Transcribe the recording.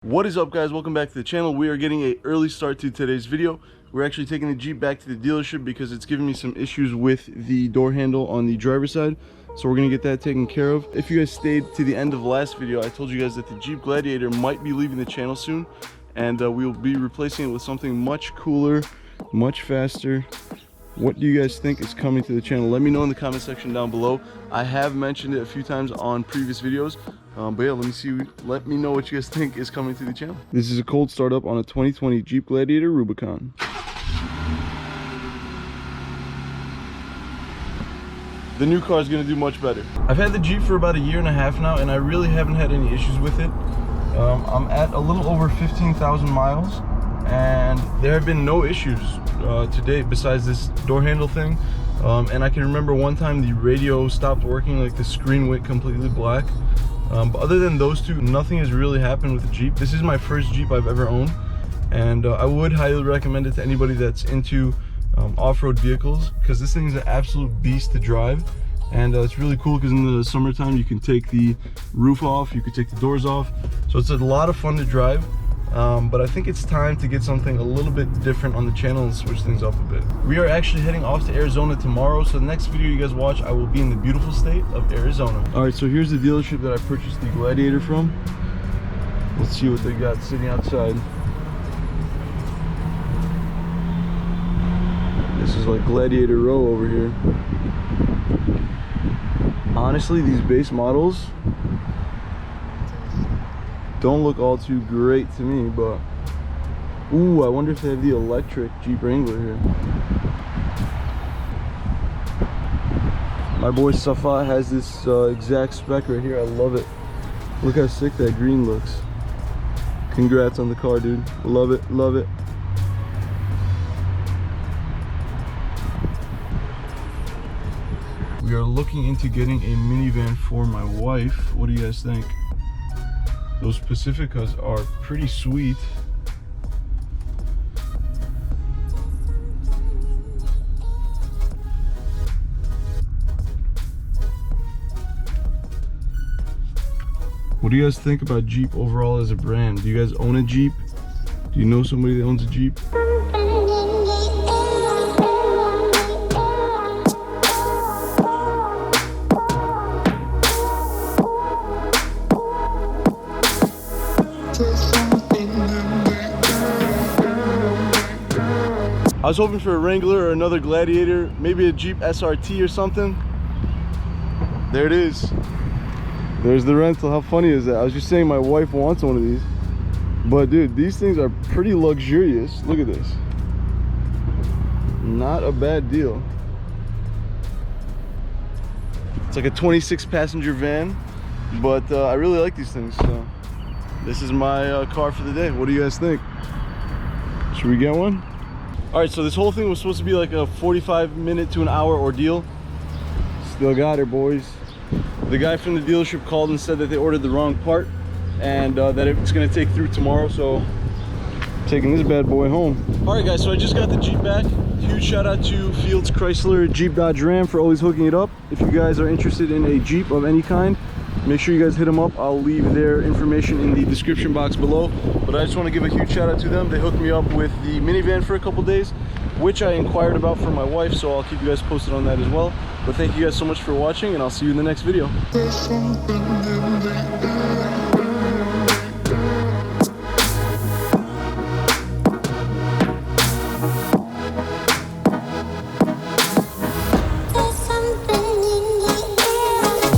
What is up, guys? Welcome back to the channel. We are getting an early start to today's video. We're actually taking the Jeep back to the dealership because it's giving me some issues with the door handle on the driver's side. So we're gonna get that taken care of. If you guys stayed to the end of last video, I told you guys that the Jeep Gladiator might be leaving the channel soon, and we will be replacing it with something much cooler, much faster. What do you guys think is coming to the channel? Let me know in the comment section down below. I have mentioned it a few times on previous videos, but yeah, let me know what you guys think is coming to the channel. This is a cold startup on a 2020 Jeep Gladiator Rubicon. The new car is going to do much better. I've had the Jeep for about a year and a half now, and I really haven't had any issues with it. I'm at a little over 15,000 miles, and there have been no issues to date besides this door handle thing. And I can remember one time the radio stopped working, like the screen went completely black. But other than those two, nothing has really happened with the Jeep. This is my first Jeep I've ever owned, and I would highly recommend it to anybody that's into off-road vehicles, because this thing is an absolute beast to drive. And it's really cool because in the summertime you can take the roof off, you can take the doors off, so it's a lot of fun to drive. But I think it's time to get something a little bit different on the channel and switch things up a bit. We are actually heading off to Arizona tomorrow, so the next video you guys watch, I will be in the beautiful state of Arizona. Alright, so here's the dealership that I purchased the Gladiator from. Let's see what they got sitting outside. This is like Gladiator Row over here. Honestly, these base models don't look all too great to me, but ooh, I wonder if they have the electric Jeep Wrangler here. My boy Safa has this exact spec right here. I love it. Look how sick that green looks. Congrats on the car, dude. Love it, love it. We are looking into getting a minivan for my wife. What do you guys think? Those Pacificas are pretty sweet. What do you guys think about Jeep overall as a brand? Do you guys own a Jeep? Do you know somebody that owns a Jeep? I was hoping for a Wrangler or another Gladiator, maybe a Jeep SRT or something. There it is. There's the rental. How funny is that? I was just saying my wife wants one of these. But dude, these things are pretty luxurious. Look at this. Not a bad deal. It's like a 26 passenger van, but I really like these things. So this is my car for the day. What do you guys think? Should we get one? All right, so this whole thing was supposed to be like a 45-minute to an hour ordeal. Still got her, boys. The guy from the dealership called and said that they ordered the wrong part, and that it's gonna take through tomorrow, so I'm taking this bad boy home. All right, guys, so I just got the Jeep back. Huge shout out to Fields Chrysler Jeep Dodge Ram for always hooking it up. If you guys are interested in a Jeep of any kind, make sure you guys hit them up. I'll leave their information in the description box below. But I just want to give a huge shout out to them. They hooked me up with the minivan for a couple days, which I inquired about for my wife, so I'll keep you guys posted on that as well. But thank you guys so much for watching, and I'll see you in the next video.